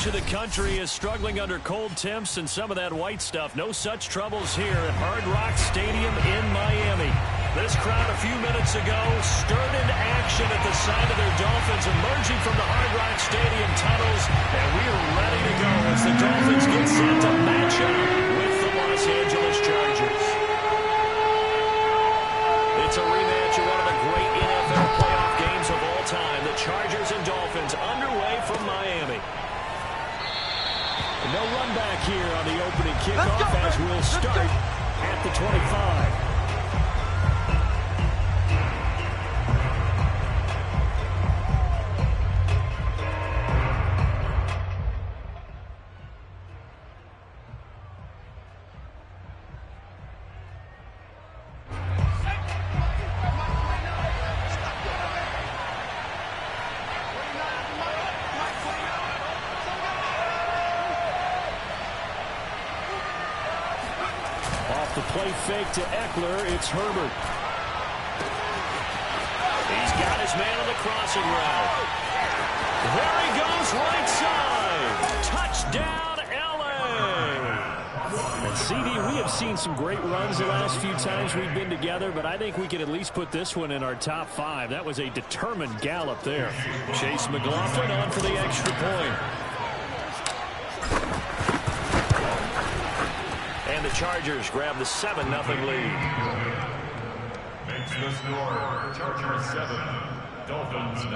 much of the country is struggling under cold temps and some of that white stuff. No such troubles here at Hard Rock Stadium in Miami. This crowd a few minutes ago stirred into action at the sight of their Dolphins emerging from the Hard Rock Stadium tunnels, and we are ready to go as the Dolphins get set to match up with the Los Angeles Chargers. It's a rematch of one of the great NFL playoff games of all time. The Chargers and Dolphins underway from Miami. No run back here on the opening kickoff as we'll start at the 25. The play fake to Eckler. It's Herbert. He's got his man on the crossing route. There he goes, right side. Touchdown, L.A. And CD, we have seen some great runs the last few times we've been together, but I think we can at least put this one in our top 5. That was a determined gallop there. Chase McLaughlin on for the extra point. And the Chargers grab the 7-0 lead. Makes the score Chargers 7, Dolphins 0.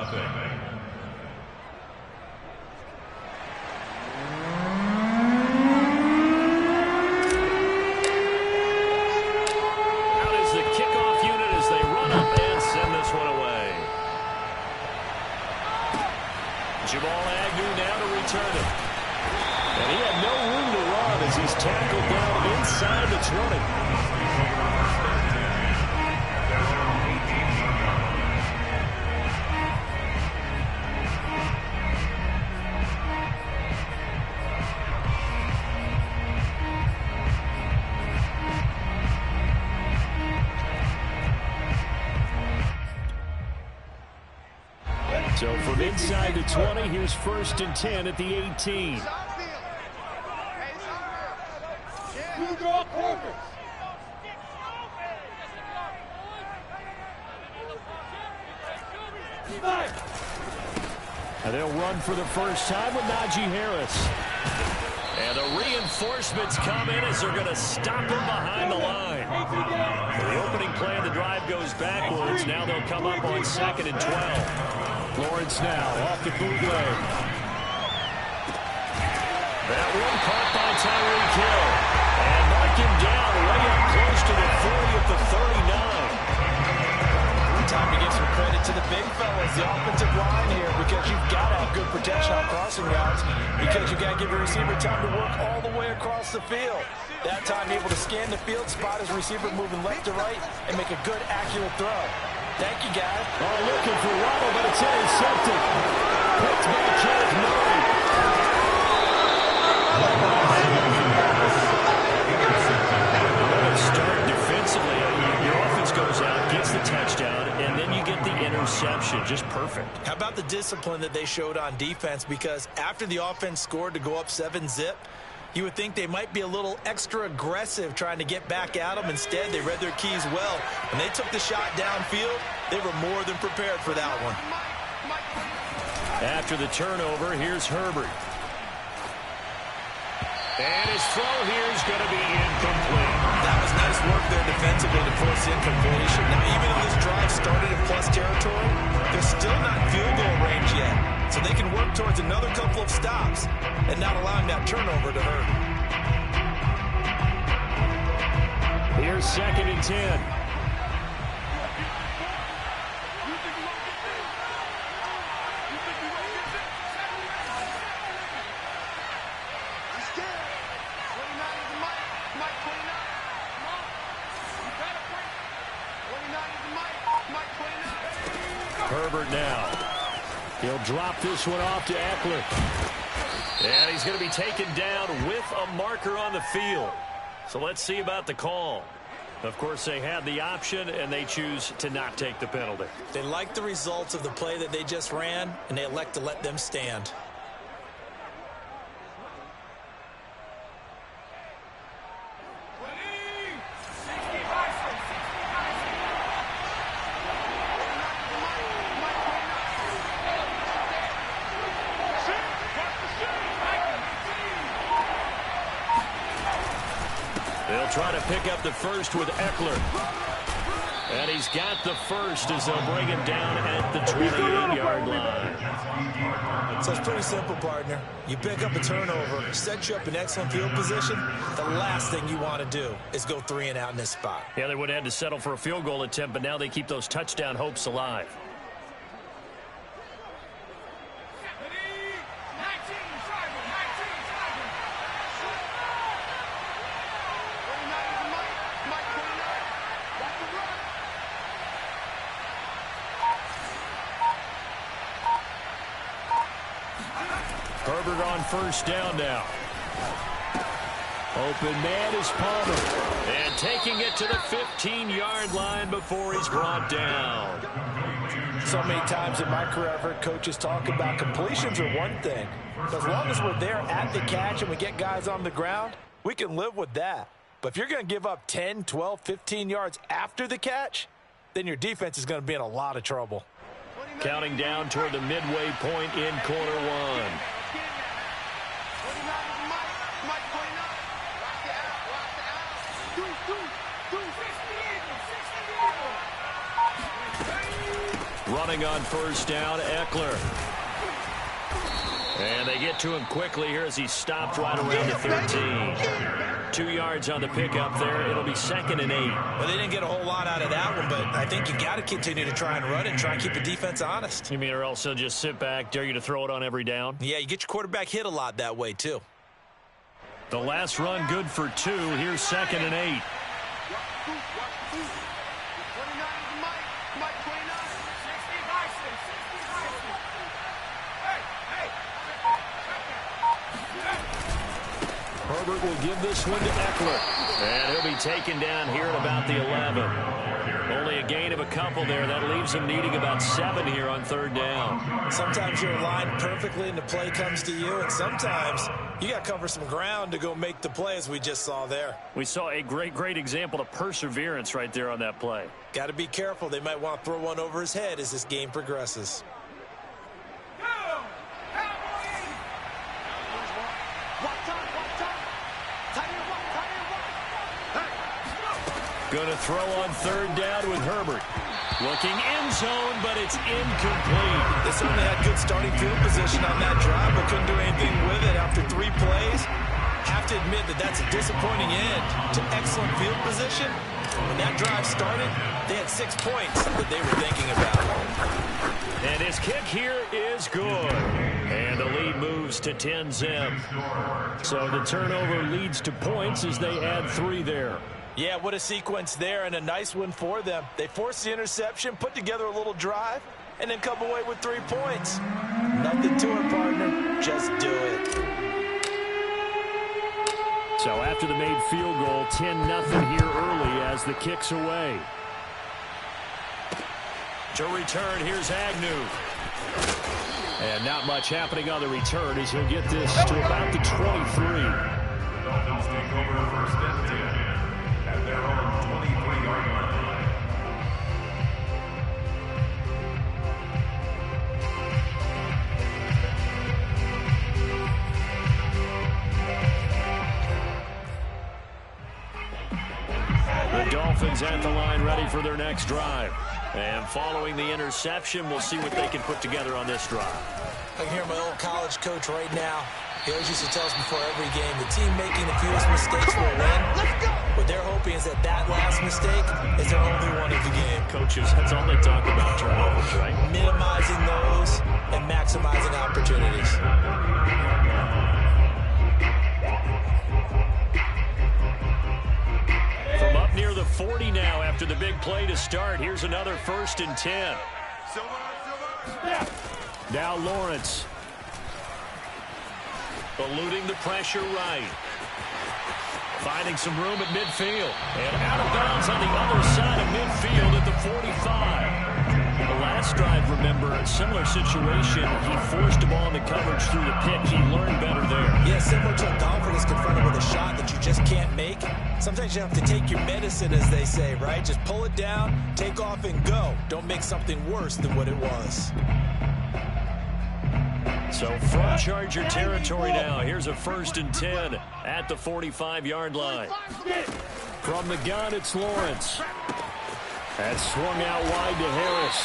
Out is the kickoff unit as they run up and send this one away. Jamal Agnew now to return it. And he had no room to run as he's tackled down inside the 20. So from inside the 20, here's 1st and 10 at the 18. And they'll run for the first time with Najee Harris. And the reinforcements come in as they're going to stop him behind the line. The opening play of the drive goes backwards. Now they'll come up on 2nd and 12. Lawrence now off the bootleg. That one caught by Tyreek Hill. And mark him down way up close to the 40 at the 39. Time to give some credit to the big fellas, the offensive line here, because you've got to have good protection on crossing routes, because you've got to give your receiver time to work all the way across the field. That time able to scan the field, spot his receiver moving left to right, and make a good, accurate throw. Thank you, guys. Oh, looking for Waddle, but it's intercepted. Picked by Kenneth Murray. Start defensively. Your offense goes out, gets the touchdown, and then you get the interception. Just perfect. How about the discipline that they showed on defense? Because after the offense scored to go up 7-zip, you would think they might be a little extra aggressive trying to get back at them. Instead, they read their keys well. When they took the shot downfield, they were more than prepared for that one. After the turnover, here's Herbert. And his throw here is going to be incomplete. That was nice work there defensively to force incompletion. Now, even if this drive started in plus territory, they're still not field goal range yet. So they can work towards another couple of stops and not allowing that turnover to hurt. Here's 2nd and 10. Herbert now. He'll drop this one off to Eckler. And he's going to be taken down with a marker on the field. So let's see about the call. Of course, they had the option, and they choose to not take the penalty. They like the results of the play that they just ran, and they elect to let them stand. try to pick up the first with Eckler. And he's got the first as they'll bring him down at the 28-yard line. So it's pretty simple, partner. You pick up a turnover, set you up in excellent field position. The last thing you want to do is go 3 and out in this spot. Yeah, they would have had to settle for a field goal attempt, but now they keep those touchdown hopes alive. Herbert on first down now. Open man is Palmer. And taking it to the 15-yard line before he's brought down. So many times in my career I've heard coaches talk about completions are one thing. But as long as we're there at the catch and we get guys on the ground, we can live with that. But if you're going to give up 10, 12, 15 yards after the catch, then your defense is going to be in a lot of trouble. Counting down toward the midway point in quarter one. Running on first down, Eckler. And they get to him quickly here as he stopped right around the 13. 2 yards on the pickup there. It'll be 2nd and 8. Well, they didn't get a whole lot out of that one, but I think you got to continue to try and run it and try and keep the defense honest. You mean or else they'll just sit back, dare you to throw it on every down? Yeah, you get your quarterback hit a lot that way, too. The last run good for 2. Here's 2nd and 8. Herbert will give this one to Eckler. And he'll be taken down here at about the 11. Only a gain of a couple there. That leaves him needing about 7 here on 3rd down. Sometimes you're aligned perfectly and the play comes to you, and sometimes you got to cover some ground to go make the play, as we just saw there. We saw a great example of perseverance right there on that play. Got to be careful. They might want to throw one over his head as this game progresses. Going to throw on 3rd down with Herbert. Looking end zone, but it's incomplete. They certainly had good starting field position on that drive, but couldn't do anything with it after 3 plays. Have to admit that that's a disappointing end to excellent field position. When that drive started, they had 6 points that they were thinking about. And his kick here is good. And the lead moves to 10-zip. So the turnover leads to points as they add 3 there. Yeah, what a sequence there, and a nice one for them. They forced the interception, put together a little drive, and then come away with 3 points. Nothing to it, partner. Just do it. So after the made field goal, 10-0 here early as the kick's away. To return, here's Agnew. And not much happening on the return as he'll get this to about the 23. Dolphins take over 1st and 10 at their own 23-yard line. The Dolphins at the line ready for their next drive. And following the interception, we'll see what they can put together on this drive. I can hear my old college coach right now. He always used to tell us before every game, the team making the fewest mistakes will win. What they're hoping is that that last mistake is their only one of the game. Coaches, that's all they talk about, turnovers, right? Minimizing those and maximizing opportunities. From up near the 40 now after the big play to start. Here's another 1st and 10. Now Lawrence. Eluding the pressure right. Finding some room at midfield. And out of bounds on the other side of midfield at the 45. The last drive, remember, a similar situation. He forced a ball in the coverage through the pick. He learned better there. Yeah, similar to a golfer that's confronted with a shot that you just can't make. Sometimes you have to take your medicine, as they say, right? Just pull it down, take off, and go. Don't make something worse than what it was. So from Charger territory now, here's a 1st and 10 at the 45-yard line. From the gun, it's Lawrence. That's swung out wide to Harris.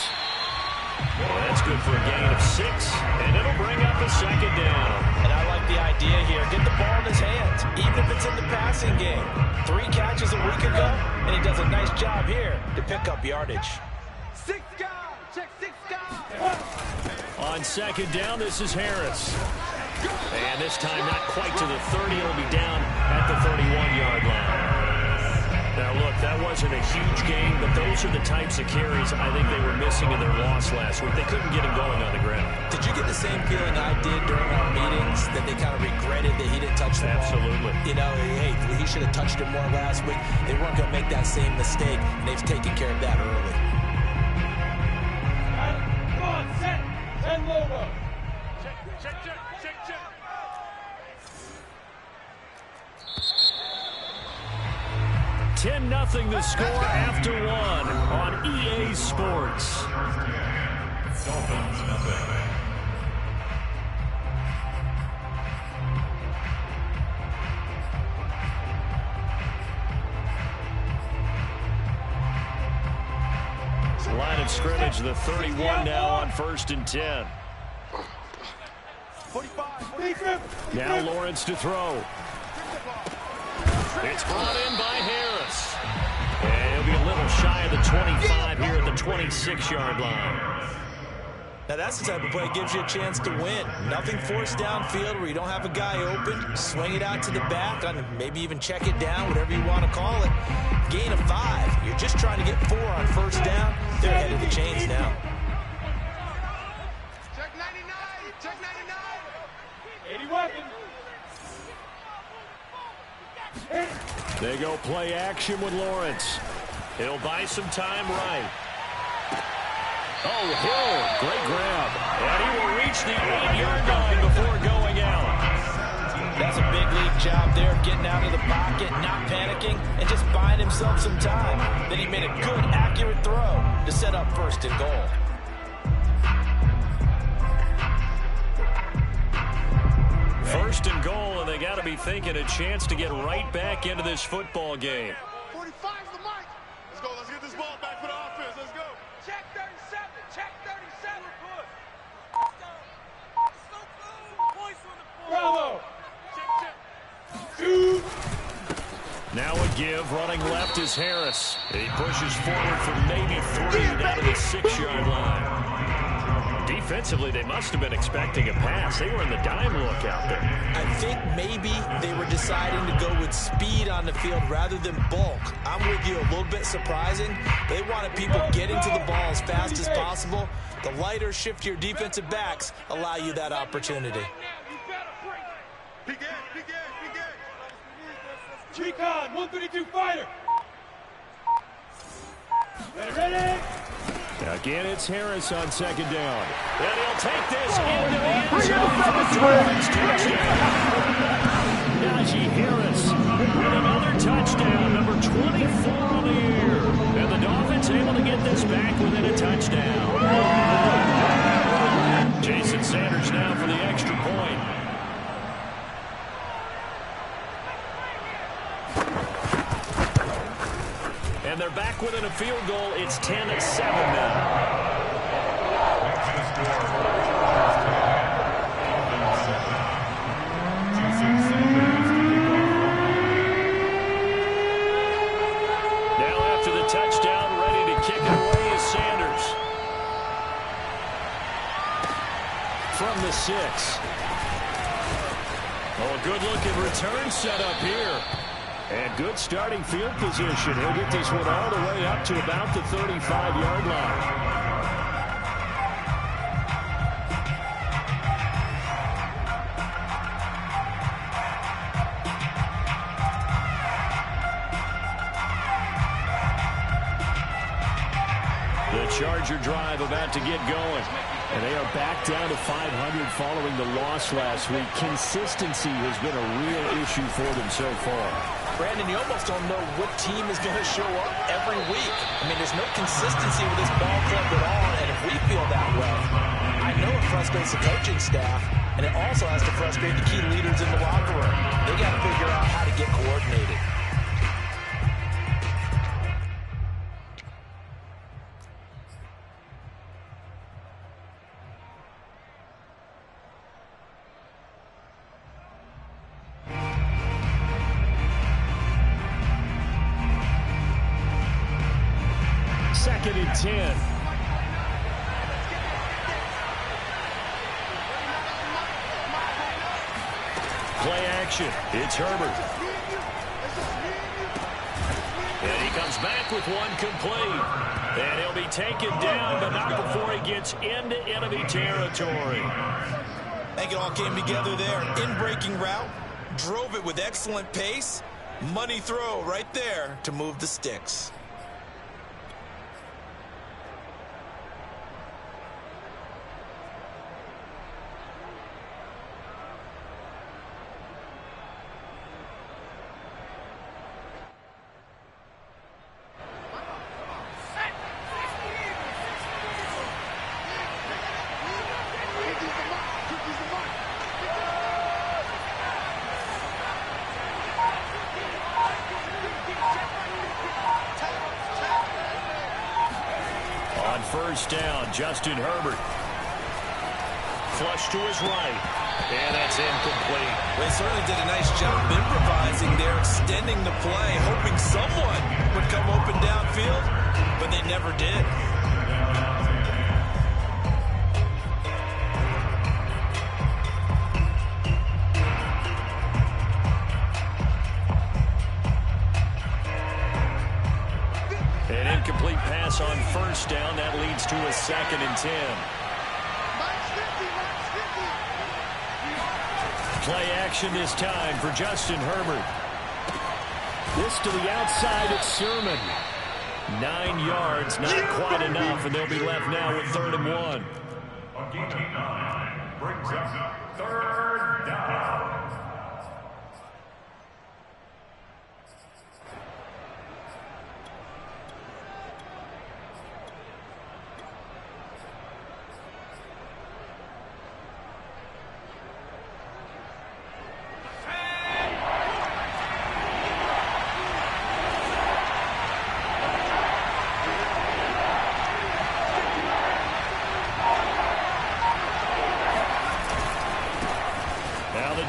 Well, that's good for a gain of 6, and it'll bring up a second down. And I like the idea here. Get the ball in his hands, even if it's in the passing game. 3 catches a week ago, and he does a nice job here to pick up yardage. 6 down. Check 6 down. On second down, this is Harris. And this time not quite to the 30. It'll be down at the 31-yard line. Now, look, that wasn't a huge game, but those are the types of carries I think they were missing in their loss last week. They couldn't get him going on the ground. Did you get the same feeling I did during our meetings, that they kind of regretted that he didn't touch the ball? Absolutely. You know, hey, he should have touched it more last week. They weren't going to make that same mistake, and they've taken care of that early. Come on, set. 10 logo. Check. 10-0 the score after 1 on EA Sports. Dolphins, nothing. Line of scrimmage, the 31 now on 1st and 10. 45. Now Lawrence to throw. It's brought in by Harris. And he'll be a little shy of the 25 here at the 26-yard line. Now, that's the type of play that gives you a chance to win. Nothing forced downfield where you don't have a guy open. Swing it out to the back, maybe even check it down, whatever you want to call it. Gain of 5. You're just trying to get 4 on 1st down. They're ahead of the chains now. Check 99. Check 99. 80 weapons. They go play action with Lawrence. He'll buy some time right. Oh, Hill, great grab. And he will reach the 8-yard line before going out. That's a big league job there, getting out of the pocket, not panicking, and just buying himself some time. Then he made a good, accurate throw to set up 1st and goal. First and goal, and they got to be thinking a chance to get right back into this football game. 45's the mic. Let's go. Let's get this ball back for the offense. Let's go. Check 37. Check 37. Bravo. Check. Now a give, running left is Harris. He pushes forward for maybe 3 down to the 6-yard line. Defensively, they must have been expecting a pass. They were in the dime look out there. I think maybe they were deciding to go with speed on the field rather than bulk. I'm with you, a little bit surprising. They wanted people getting to the ball as fast as possible. The lighter, shiftier defensive backs allow you that opportunity. Recon, 132 fighter. Ready? Again, it's Harris on 2nd down. And he'll take this into the end zone. Najee Harris with another touchdown, number 24 on the year. And the Dolphins able to get this back within a touchdown. Jason Sanders now for the extra point. And they're back within a field goal. It's 10-7 now. Now after the touchdown, ready to kick it away is Sanders. From the 6. Oh, a good-looking return set up here. And good starting field position. He'll get this one all the way up to about the 35-yard line. The Charger drive about to get going. And they are back down to 500 following the loss last week. Consistency has been a real issue for them so far. Brandon, you almost don't know what team is going to show up every week. I mean, there's no consistency with this ball club at all, and if we feel that way, I know it frustrates the coaching staff, and it also has to frustrate the key leaders in the locker room. They got to figure out how to get coordinated. 2nd and 10. Play action. It's Herbert. And he comes back with one complete. And he'll be taken down, but not before he gets into enemy territory. I think it all came together there. In-breaking route. Drove it with excellent pace. Money throw right there to move the sticks. First down, Justin Herbert. Flush to his right. And that's incomplete. Well, they certainly did a nice job improvising there, extending the play, hoping someone would come open downfield, but they never did. Incomplete pass on first down. That leads to a 2nd and 10. Play action this time for Justin Herbert. This to the outside. It's Sermon. 9 yards, not quite enough, and they'll be left now with 3rd and 1. A gain of 9 brings up 3rd down.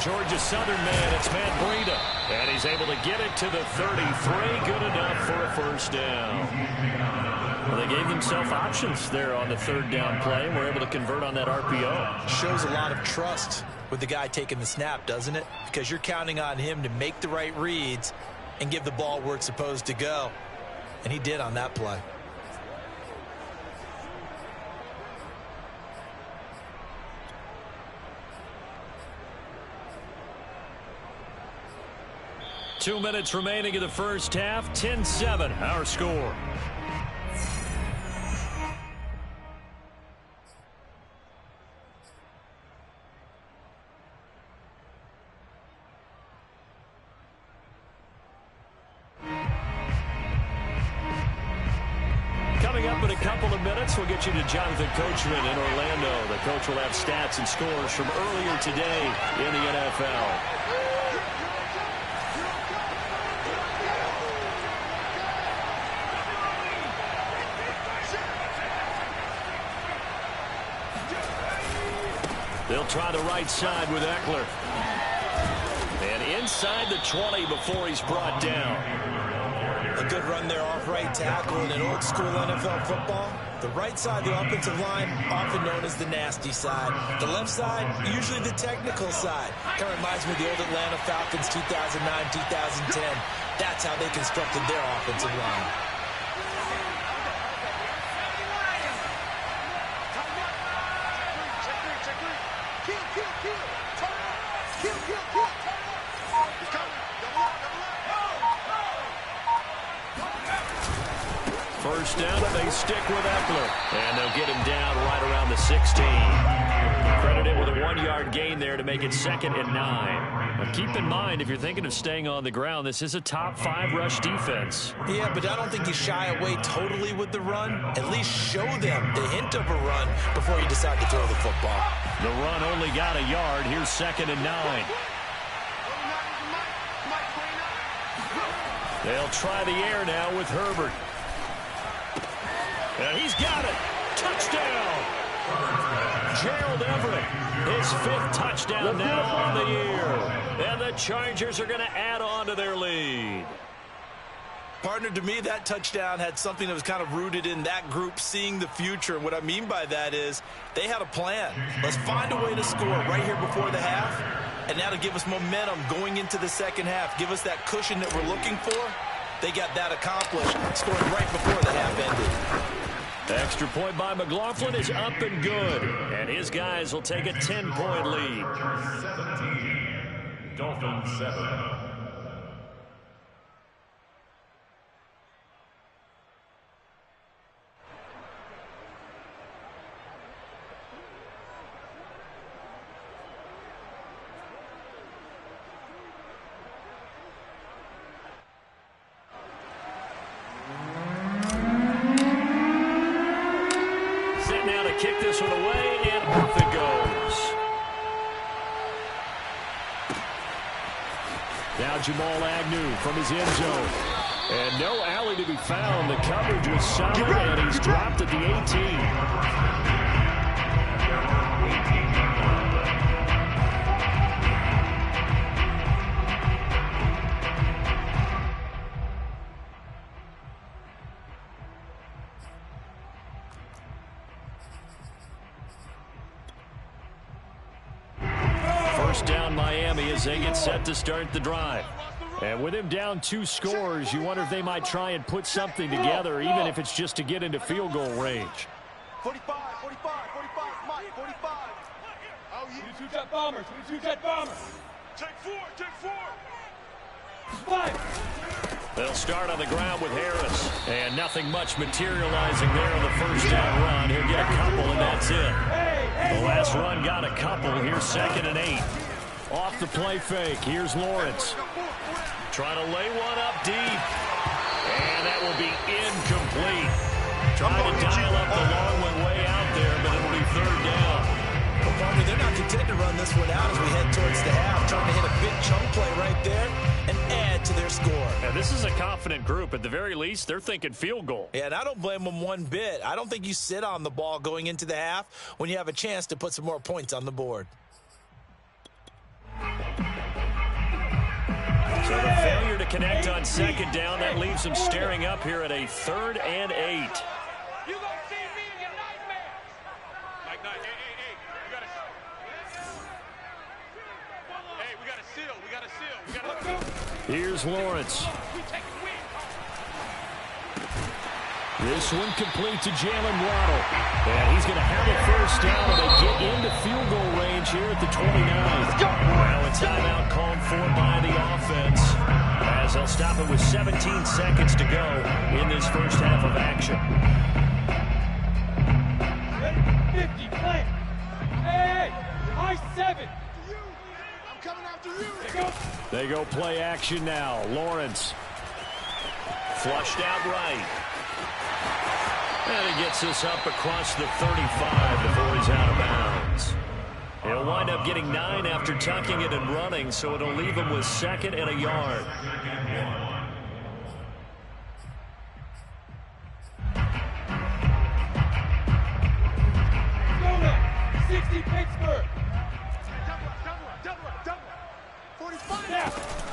Georgia Southern man, it's Matt Breida. And he's able to get it to the 33. Good enough for a first down. Well, they gave themselves options there on the 3rd down play and were able to convert on that RPO. Shows a lot of trust with the guy taking the snap, doesn't it? Because you're counting on him to make the right reads and give the ball where it's supposed to go. And he did on that play. Two minutes remaining in the first half. 10-7, our score. Coming up in a couple of minutes, we'll get you to Jonathan Coachman in Orlando. The coach will have stats and scores from earlier today in the NFL. They'll try the right side with Eckler. And inside the 20 before he's brought down. A good run there off right tackle in an old school NFL football. The right side, the offensive line, often known as the nasty side. The left side, usually the technical side. Kind of reminds me of the old Atlanta Falcons 2009, 2010. That's how they constructed their offensive line. First down, and they stick with Eckler. And they'll get him down right around the 16. Credited with a 1-yard gain there to make it 2nd and 9. Now keep in mind, if you're thinking of staying on the ground, this is a top 5 rush defense. Yeah, but I don't think you shy away totally with the run. At least show them the hint of a run before you decide to throw the football. The run only got a yard. Here's 2nd and 9. They'll try the air now with Herbert. And he's got it. Touchdown. Gerald Everett, his 5th touchdown now on the year. And the Chargers are going to add on to their lead. Partner, to me, that touchdown had something that was kind of rooted in that group seeing the future. And what I mean by that is they had a plan. Let's find a way to score right here before the half, and that'll give us momentum going into the second half. Give us that cushion that we're looking for. They got that accomplished, scoring right before the half ended. Extra point by McLaughlin is up and good. And his guys will take a 10-point lead. 17, Dolphins 7. Now to kick this one away, and off it goes. Now Jamal Agnew from his end zone. And no alley to be found. The coverage was solid, and he's dropped at the 18. First down Miami as they get set to start the drive. And with him down 2 scores, you wonder if they might try and put something together, even if it's just to get into field goal range. 45, 45, 45, Mike, 45. Oh, yeah. 22 jet bombers, 22 jet bombers. Take 4, take 4. 5. They'll start on the ground with Harris. And nothing much materializing there on the first down run. He'll get a couple, and that's it. The last run got a couple. Here's 2nd and 8. Off the play fake. Here's Lawrence. Trying to lay one up deep. And that will be incomplete. Trying to dial up the long one way out there, but it'll be 3rd down. Well, Palmer, they're not content to run this one out as we head towards the half, trying to hit a big chunk play right there and add to their score. And this is a confident group. At the very least, they're thinking field goal. Yeah, and I don't blame them one bit. I don't think you sit on the ball going into the half when you have a chance to put some more points on the board. So the failure to connect on 2nd down, that leaves them staring up here at a 3rd and 8. You gonna see me in your nightmares. Like, hey, we gotta... Hey, we gotta seal, we gotta seal, we gotta... Here's Lawrence. We take a win. This one complete to Jalen Waddle. And he's going to have a first down, and they get into field goal range here at the 29. Now a timeout called for by the offense, as they'll stop it with 17 seconds to go in this first half of action. 50, play. Hey, high 7. I'm coming after you. They go play action now. Lawrence. Flushed out right. And he gets this up across the 35 before he's out of bounds. He'll wind up getting 9 after tucking it and running, so it'll leave him with 2nd and a yard. Jonah, 60 Pittsburgh. Double. 45. Yeah.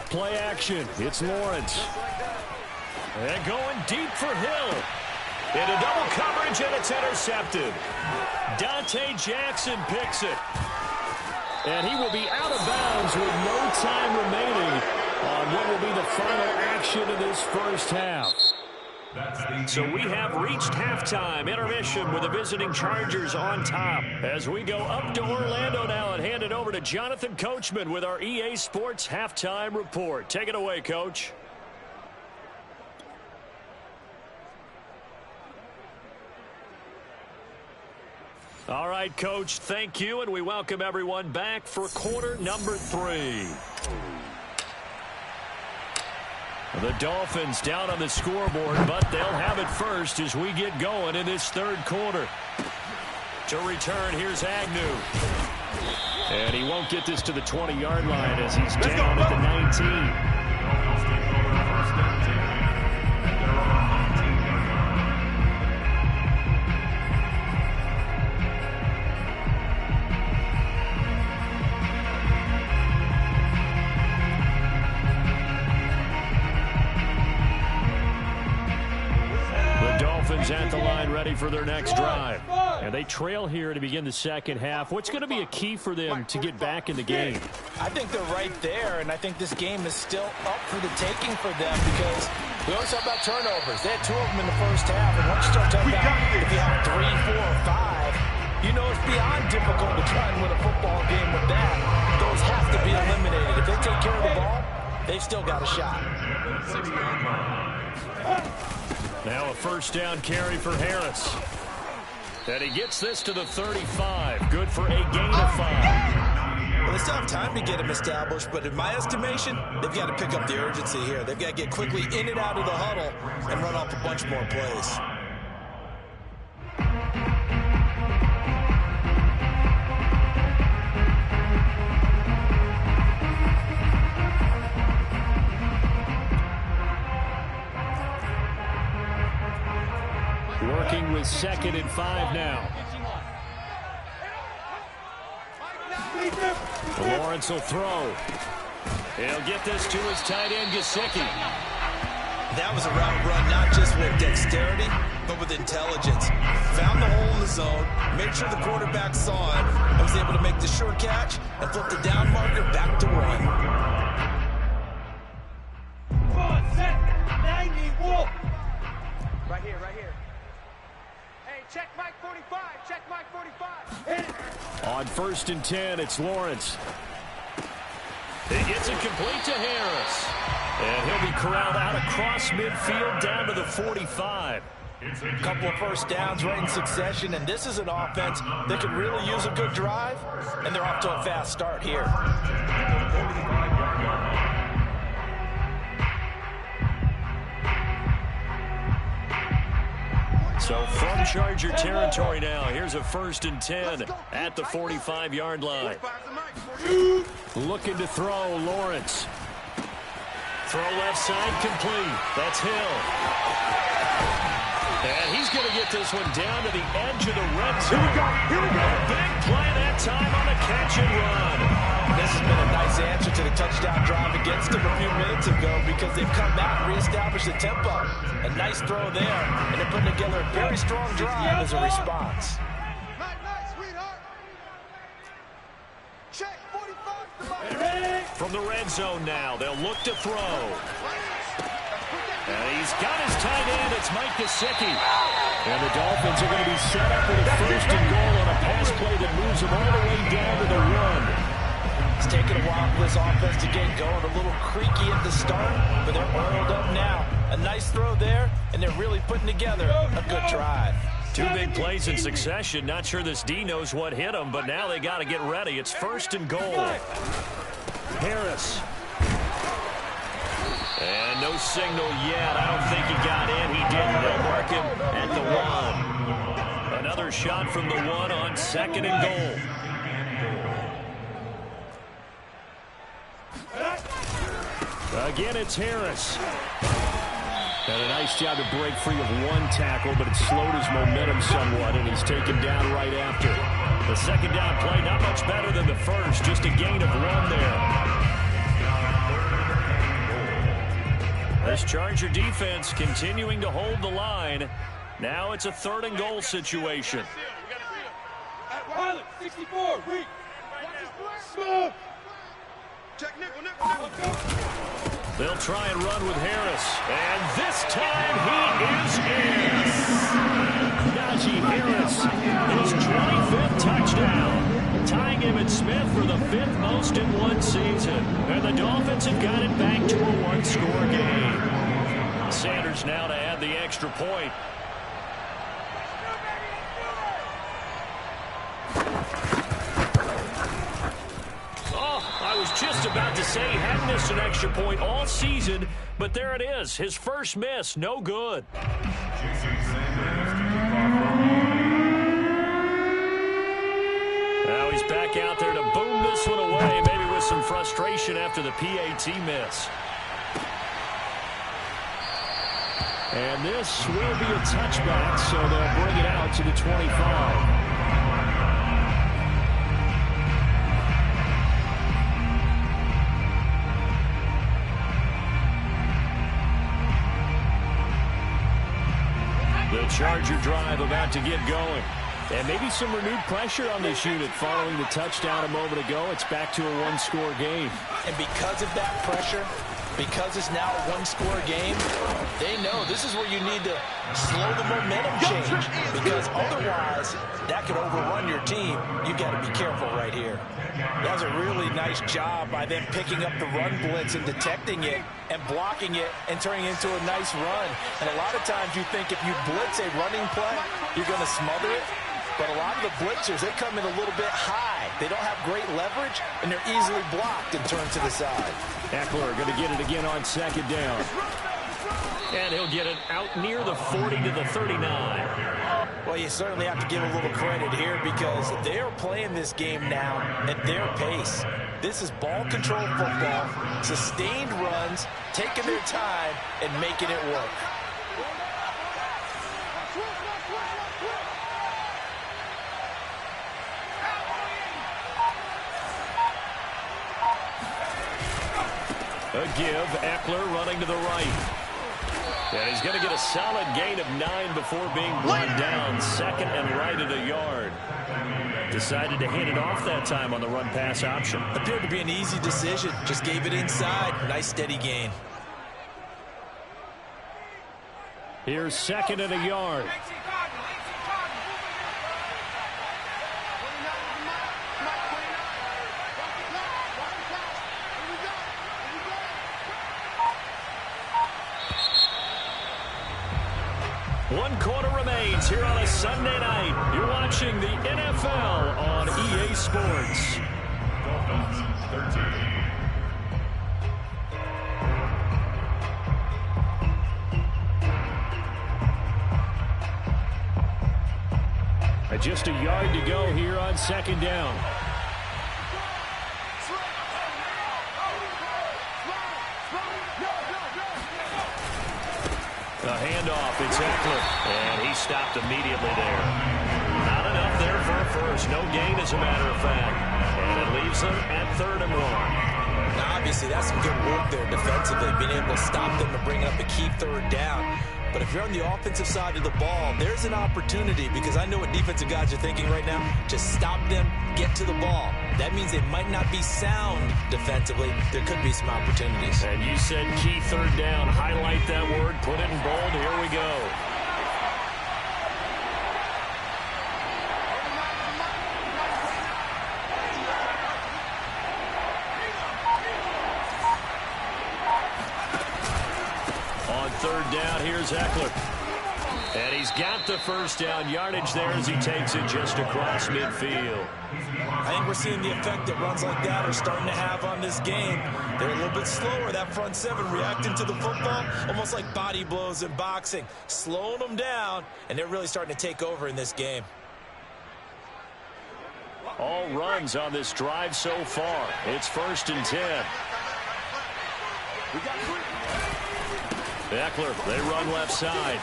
Play action. It's Lawrence. And going deep for Hill. Into double coverage, and it's intercepted. Dante Jackson picks it. And he will be out of bounds with no time remaining on what will be the final action of this first half. So we have reached halftime intermission with the visiting Chargers on top. As we go up to Orlando now and hand it over to Jonathan Coachman with our EA Sports halftime report. Take it away, Coach. All right, Coach, thank you, and we welcome everyone back for quarter number 3. The Dolphins down on the scoreboard, but they'll have it first as we get going in this 3rd quarter. To return, here's Agnew. And he won't get this to the 20-yard line as he's down at the 19. line ready for their next drive. And they trail here to begin the second half. What's going to be a key for them to get back in the game? I think they're right there, and I think this game is still up for the taking for them because we always talk about turnovers. They had 2 of them in the first half, and once you start talking about if you have 3, 4, or 5, you know it's beyond difficult to try and win a football game with that. Those have to be eliminated. If they take care of the ball, they've still got a shot. Now a first down carry for Harris. And he gets this to the 35. Good for a gain of 5. Well, they still have time to get him established, but in my estimation, they've got to pick up the urgency here. They've got to get quickly in and out of the huddle and run off a bunch more plays. Working with 2nd and 5 now. Lawrence will throw. He'll get this to his tight end, Gesicki. That was a route run not just with dexterity, but with intelligence. Found the hole in the zone, made sure the quarterback saw it, and was able to make the short catch and flip the down marker back to 1. Come on, set. 90, Wolf. Right here, right here. Hey, check Mike 45. Check Mike 45. Hit it. On 1st and 10, it's Lawrence. He gets it complete to Harris. And he'll be corralled out across midfield down to the 45. A couple of first downs right in succession, and this is an offense that could really use a good drive, and they're off to a fast start here. So from Charger territory now, here's a 1st and 10 at the 45-yard line. Looking to throw, Lawrence. Throw left side complete. That's Hill. And he's going to get this one down to the edge of the red zone. Here we go. Big play that time on the catch and run. This has been a nice answer to the touchdown drive against them a few minutes ago because they've come out and reestablished the tempo. A nice throw there, and they're putting together a very strong drive as a response. Nice, sweetheart. Check 45. From the red zone now, they'll look to throw. And he's got his tight end. It's Mike Gesicki. And the Dolphins are going to be set up with a 1st and goal on a pass play that moves them all the way down to the 1. It's taken a while for this offense to get going. A little creaky at the start, but they're oiled up now. A nice throw there, and they're really putting together a good drive. 2 big plays in succession. Not sure this D knows what hit him, but now they got to get ready. It's 1st and goal. Harris. And no signal yet. I don't think he got in. He didn't. They'll mark him at the 1. Another shot from the 1 on 2nd and goal. Again, it's Harris. And a nice job to break free of 1 tackle, but it slowed his momentum somewhat, and he's taken down right after. The 2nd down play, not much better than the first, just a gain of 1 there. This Charger defense continuing to hold the line. Now it's a 3rd and goal situation. Pilot, 64, weak. Smoke. Check nickel, nickel, nickel. They'll try and run with Harris. And this time he is in. Najee Harris, his 25th touchdown. Tying him and Smith for the 5th most in 1 season. And the Dolphins have got it back to a 1-score game. Sanders now to add the extra point. I was just about to say he hadn't missed an extra point all season, but there it is. His first miss, no good. Now he's back out there to boom this one away, maybe with some frustration after the PAT miss. And this will be a touchback, so they'll bring it out to the 25. The Charger drive about to get going. And maybe some renewed pressure on this unit following the touchdown a moment ago. It's back to a one-score game. And because of that pressure, because it's now a one-score game, they know this is where you need to slow the momentum change. Because otherwise, that could overrun your team. You've got to be careful right here. That was a really nice job by them picking up the run blitz and detecting it and blocking it and turning it into a nice run. And a lot of times you think if you blitz a running play, you're going to smother it. But a lot of the blitzers, they come in a little bit high. They don't have great leverage, and they're easily blocked and turned to the side. Eckler going to get it again on second down. And he'll get it out near the 40 to the 39. Well, you certainly have to give a little credit here because they are playing this game now at their pace. This is ball control football, sustained runs, taking their time, and making it work. A give, Eckler running to the right. And he's going to get a solid gain of 9 before being brought down. Second and right at a yard. Decided to hand it off that time on the run-pass option. Appeared to be an easy decision. Just gave it inside. Nice steady gain. Here's second and a yard. One quarter remains here on a Sunday night. You're watching the NFL on EA Sports. Dolphins 13. Just a yard to go here on second down. A handoff, it's Eckler, and he stopped immediately there. Not enough there for a first. No gain, as a matter of fact. And it leaves them at 3rd and 1. Now, obviously, that's some good work there defensively, being able to stop them and bring up a key 3rd down. But if you're on the offensive side of the ball, there's an opportunity because I know what defensive guys are thinking right now. Just stop them, get to the ball. That means they might not be sound defensively. There could be some opportunities. And you said key 3rd down. Highlight that word. Put it in bold. Here we go. On 3rd down, here's Eckler. And he's got the first down yardage there as he takes it just across midfield. I think we're seeing the effect that runs like that are starting to have on this game. They're a little bit slower, that front 7, reacting to the football, almost like body blows in boxing, slowing them down, and they're really starting to take over in this game. All runs on this drive so far. It's 1st and 10. Eckler, they run left side.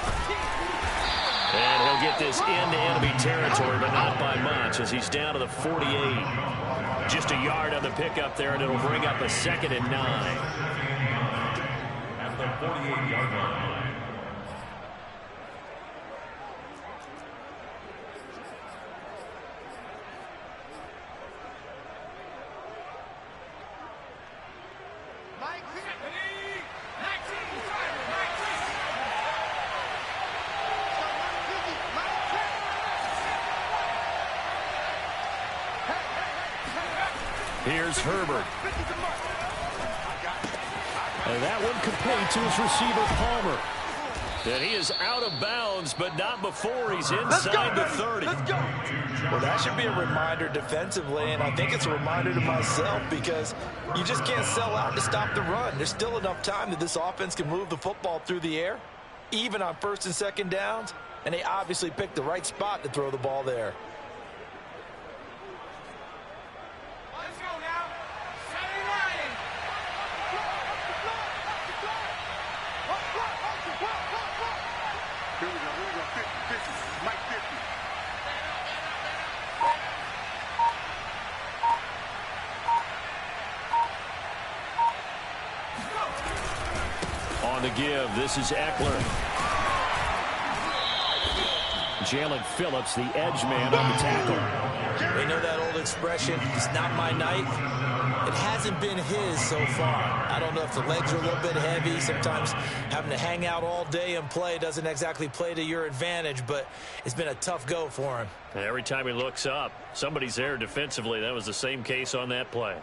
And he'll get this into enemy territory, but not by much as he's down to the 48. Just a yard on the pickup there, and it'll bring up a 2nd and 9. At the 48-yard line. Here's Herbert. And that one complete to his receiver, Palmer. And he is out of bounds, but not before he's inside the 30. Let's go. Well, that should be a reminder defensively, and I think it's a reminder to myself because you just can't sell out to stop the run. There's still enough time that this offense can move the football through the air, even on 1st and 2nd downs, and they obviously picked the right spot to throw the ball there. On the give, this is Eckler. Jalen Phillips, the edge man on the tackle. We know that old expression, it's not my night. It hasn't been his so far. I don't know if the legs are a little bit heavy. Sometimes having to hang out all day and play doesn't exactly play to your advantage, but it's been a tough go for him. And every time he looks up, somebody's there defensively. That was the same case on that play.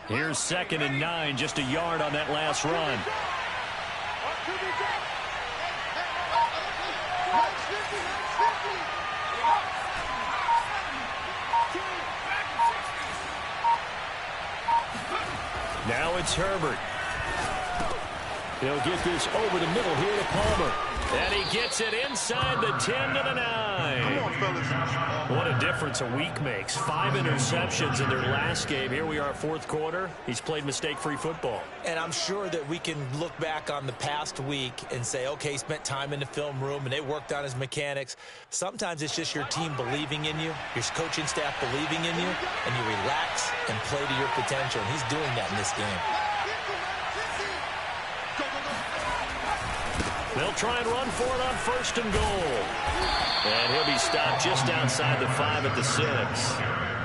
Here's 2nd and 9, just a yard on that last run. Now it's Herbert. He'll get this over the middle here to Palmer. And he gets it inside the 10 to the 9. Come on, fellas. What a difference a week makes. 5 interceptions in their last game. Here we are, 4th quarter. He's played mistake-free football. And I'm sure that we can look back on the past week and say, okay, he spent time in the film room and they worked on his mechanics. Sometimes it's just your team believing in you, your coaching staff believing in you, and you relax and play to your potential. And he's doing that in this game. They'll try and run for it on 1st and goal. And he'll be stopped just outside the 5 at the 6.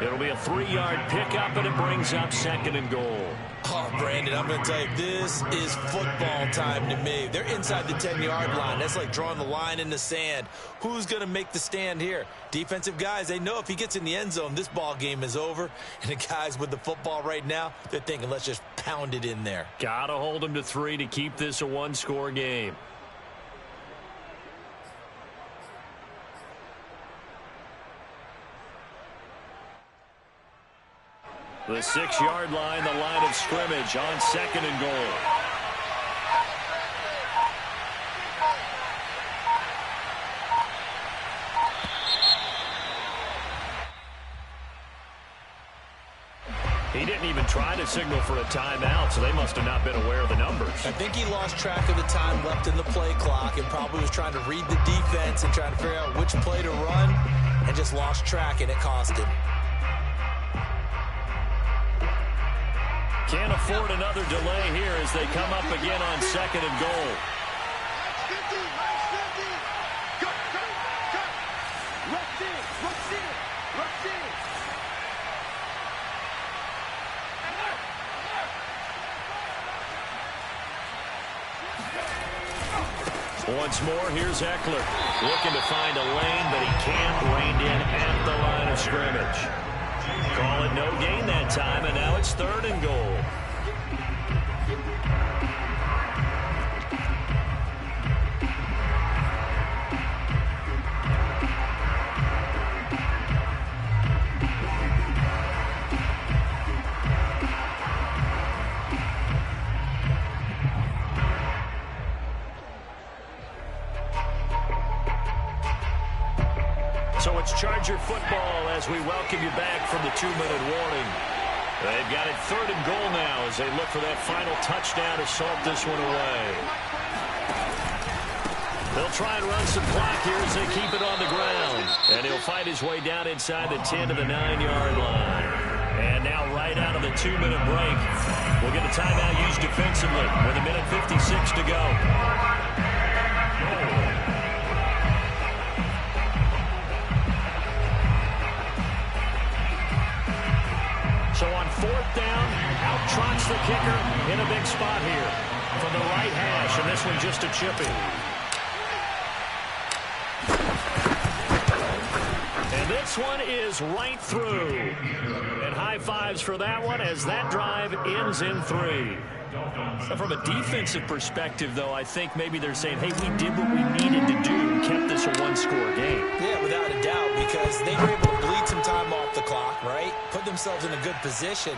It'll be a 3-yard pickup, and it brings up 2nd and goal. Oh, Brandon, I'm going to tell you, this is football time to me. They're inside the 10-yard line. That's like drawing the line in the sand. Who's going to make the stand here? Defensive guys, they know if he gets in the end zone, this ball game is over. And the guys with the football right now, they're thinking, let's just pound it in there. Got to hold him to 3 to keep this a one-score game. The 6-yard line, the line of scrimmage on 2nd and goal. He didn't even try to signal for a timeout, so they must have not been aware of the numbers. I think he lost track of the time left in the play clock and probably was trying to read the defense and trying to figure out which play to run and just lost track, and it cost him. Can't afford another delay here as they come up again on 2nd and goal. Once more, here's Eckler looking to find a lane, but he can't. Reined in at the line of scrimmage. Call it no gain that time, and now it's 3rd and goal. So it's Charger football as we welcome you back from the 2-minute warning. They've got it 3rd and goal now as they look for that final touchdown to salt this one away. They'll try and run some clock here as they keep it on the ground. And he'll fight his way down inside the 10 to the 9-yard line. And now right out of the 2-minute break, we'll get a timeout used defensively with 1:56 to go. So on 4th down, out trots the kicker in a big spot here from the right hash, and this one just a chippy. And this one is right through. And high fives for that one as that drive ends in 3. So from a defensive perspective, though, I think maybe they're saying, hey, we did what we needed to do and kept this a one-score game. Yeah, without a doubt, because they were able to bleed some time off the clock, right? Put themselves in a good position,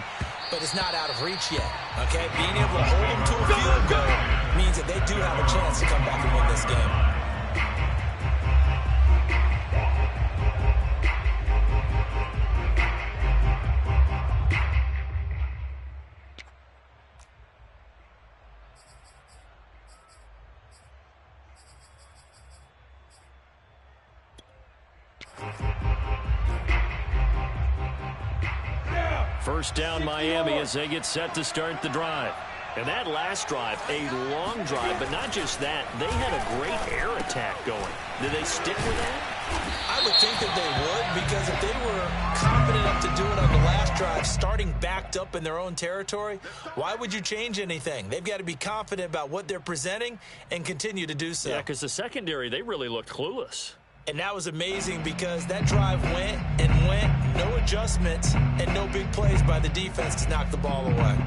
but it's not out of reach yet, okay? Being able to hold them to a field goal means that they do have a chance to come back and win this game. First down Miami as they get set to start the drive. And that last drive, a long drive, but not just that. They had a great air attack going. Did they stick with that? I would think that they would, because if they were confident enough to do it on the last drive, starting backed up in their own territory, why would you change anything? They've got to be confident about what they're presenting and continue to do so. Yeah, because the secondary, they really looked clueless. And that was amazing because that drive went and went, no adjustments, and no big plays by the defense to knock the ball away.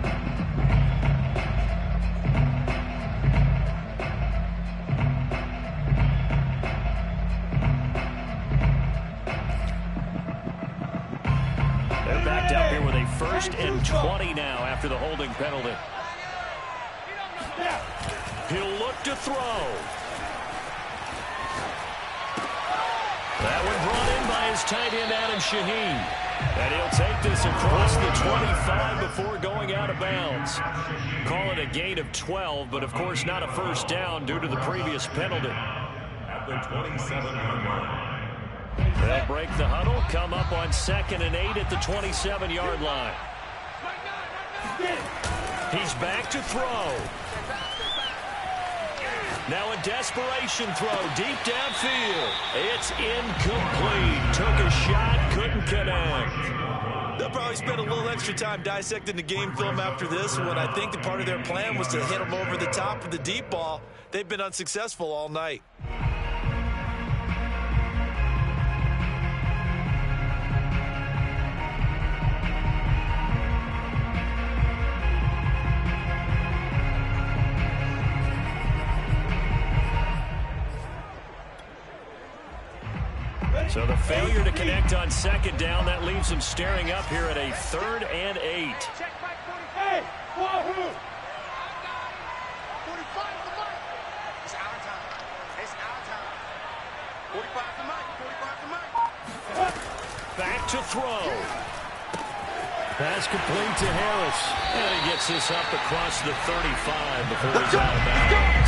They're backed up here with a 1st and 20 now after the holding penalty. He'll look to throw. That one brought in by his tight end, Adam Shaheen. And he'll take this across the 25 before going out of bounds. Call it a gain of 12, but of course not a first down due to the previous penalty. At the 27-yard line. They'll break the huddle, come up on 2nd and 8 at the 27-yard line. He's back to throw. Now a desperation throw deep downfield. It's incomplete. Took a shot, couldn't connect. They'll probably spend a little extra time dissecting the game film after this one. I think that part of their plan was to hit them over the top of the deep ball. They've been unsuccessful all night. So the failure to connect on 2nd down, that leaves him staring up here at a 3rd and 8. Hey, Wahoo! 45 to Mike. It's our time. It's our time. 45 to Mike. 45 to Mike. Back to throw. Pass complete to Harris. And he gets this up across the 35 before he's out of bounds.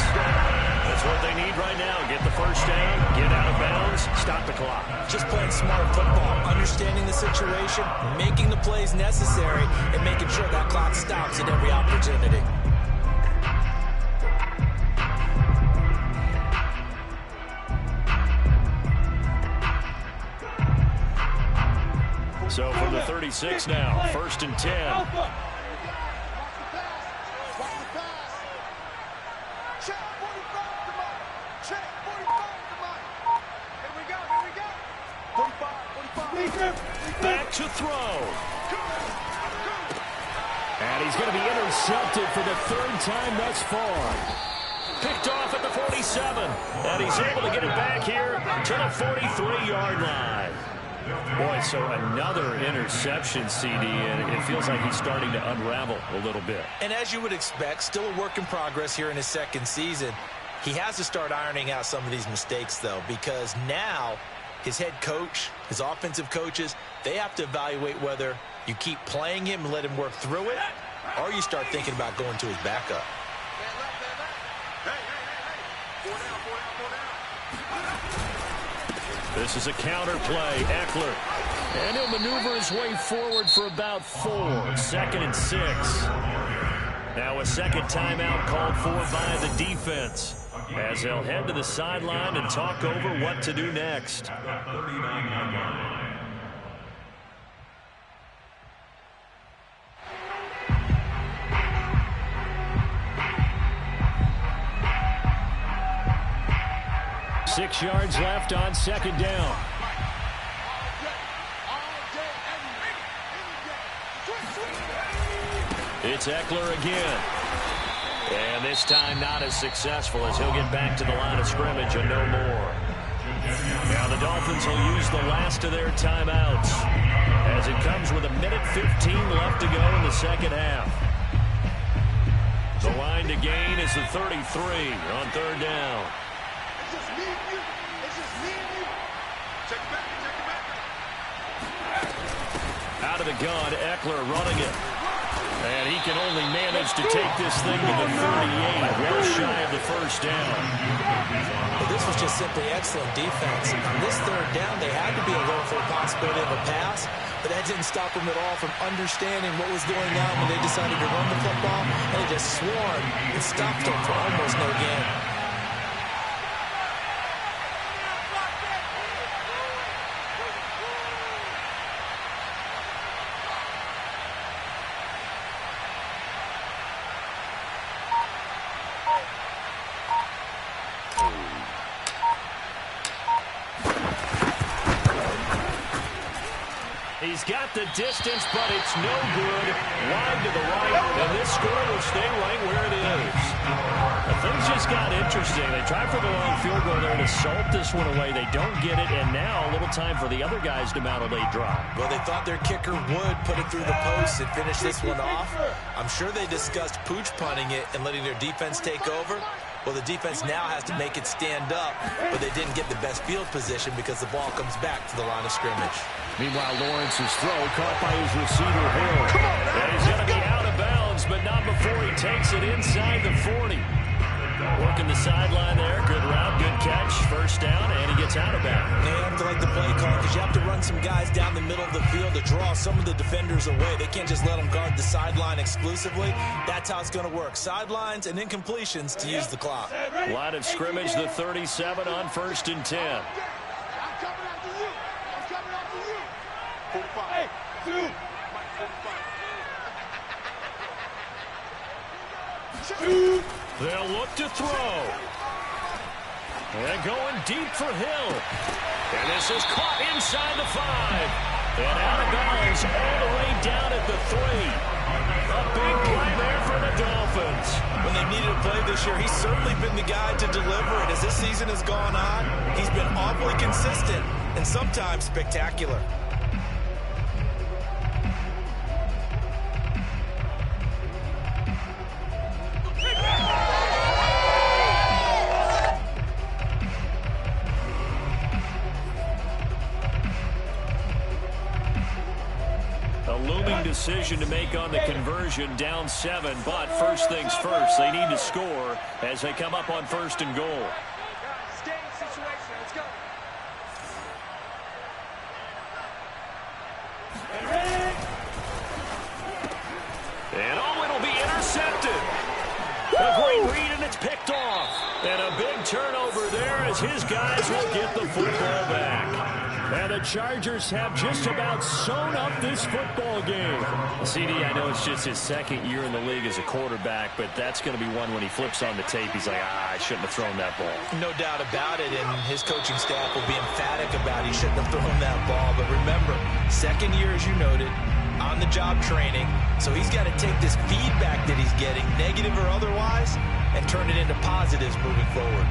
That's what they need right now. Get the first down, get out of bounds, stop the clock. Just playing smart football, understanding the situation, making the plays necessary, and making sure that clock stops at every opportunity. So from the 36 now, 1st and 10. Back to throw. And he's going to be intercepted for the 3rd time thus far. Picked off at the 47. And he's able to get it back here to the 43-yard line. Boy, so another interception, CD, and it feels like he's starting to unravel a little bit. And as you would expect, still a work in progress here in his 2nd season. He has to start ironing out some of these mistakes, though, because now his head coach, his offensive coaches, they have to evaluate whether you keep playing him and let him work through it, or you start thinking about going to his backup. This is a counter play. Eckler. And he'll maneuver his way forward for about 4. 2nd and 6. Now a 2nd timeout called for by the defense, as they'll head to the sideline and talk over what to do next. 39-yard line. Six yards left on 2nd down. It's Eckler again. And this time not as successful, as he'll get back to the line of scrimmage and no more. Now the Dolphins will use the last of their timeouts, as it comes with 1:15 left to go in the 2nd half. The line to gain is the 33 on 3rd down. It's just me and you. It's just me and you. Check it back. Check it back. Out of the gun, Eckler running it. And he can only manage to take this thing to the 38, well shy of the first down. Well, this was just simply excellent defense. On this third down, they had to be alert for the possibility of a pass, but that didn't stop them at all from understanding what was going on when they decided to run the football, and they just swarmed and stopped them for almost no gain. He's got the distance, but it's no good. Wide to the right, and this score will stay right where it is. Things just got interesting. They tried for the long field goal there to salt this one away. They don't get it, and now a little time for the other guys to mount a late drive. Well, they thought their kicker would put it through the post and finish this one off. I'm sure they discussed pooch punting it and letting their defense take over. Well, the defense now has to make it stand up, but they didn't get the best field position because the ball comes back to the line of scrimmage. Meanwhile, Lawrence's throw caught by his receiver, Hill. And he's going to be out of bounds, but not before he takes it inside the 40. Working the sideline there. Good route, good catch. First down, and he gets out of bounds. You have to like the play call because you have to run some guys down the middle of the field to draw some of the defenders away. They can't just let them guard the sideline exclusively. That's how it's going to work. Sidelines and incompletions to use the clock. Line of scrimmage, the 37 on 1st and 10. I'm coming after you. I'm coming after you. 45. Hey, 2. They'll look to throw. And going deep for Hill. And this is caught inside the 5. And out of bounds all the way down at the 3. A big play there for the Dolphins. When they needed a play this year, he's certainly been the guy to deliver it. As this season has gone on, he's been awfully consistent and sometimes spectacular. Decision to make on the conversion, down 7, but first things first, they need to score as they come up on 1st and goal. Stay in situation. Let's go. And oh, it'll be intercepted. A great read, and it's picked off. And a big turnover there as his guys will get the football back. And the Chargers have just about sewn up this football game. CD, I know it's just his second year in the league as a quarterback, but that's going to be one when he flips on the tape. He's like, I shouldn't have thrown that ball. No doubt about it, and his coaching staff will be emphatic about he shouldn't have thrown that ball. But remember, second year, as you noted, on-the-job training, so he's got to take this feedback that he's getting, negative or otherwise, and turn it into positives moving forward.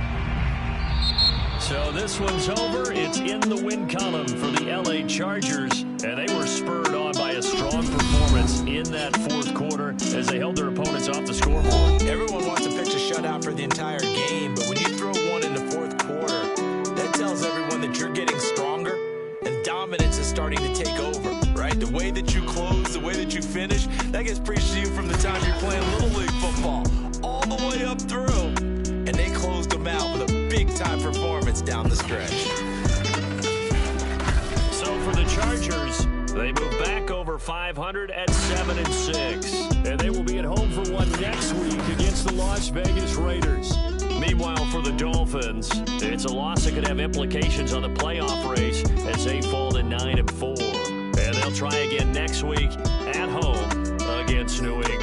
So this one's over. It's in the win column for the LA Chargers, and they were spurred on by a strong performance in that 4th quarter as they held their opponents off the scoreboard. Everyone wants to pitch a shutout for the entire game, but when you throw one in the 4th quarter, that tells everyone that you're getting stronger and dominance is starting to take over, right? The way that you close, the way that you finish, that gets preached to you from the time you're playing Little League football all the way up through, and they closed them out with a big-time performance down the stretch. So for the Chargers, they move back over 500 at 7-6, and they will be at home for one next week against the Las Vegas Raiders. Meanwhile, for the Dolphins, it's a loss that could have implications on the playoff race as they fall to 9-4, and they'll try again next week at home against New England.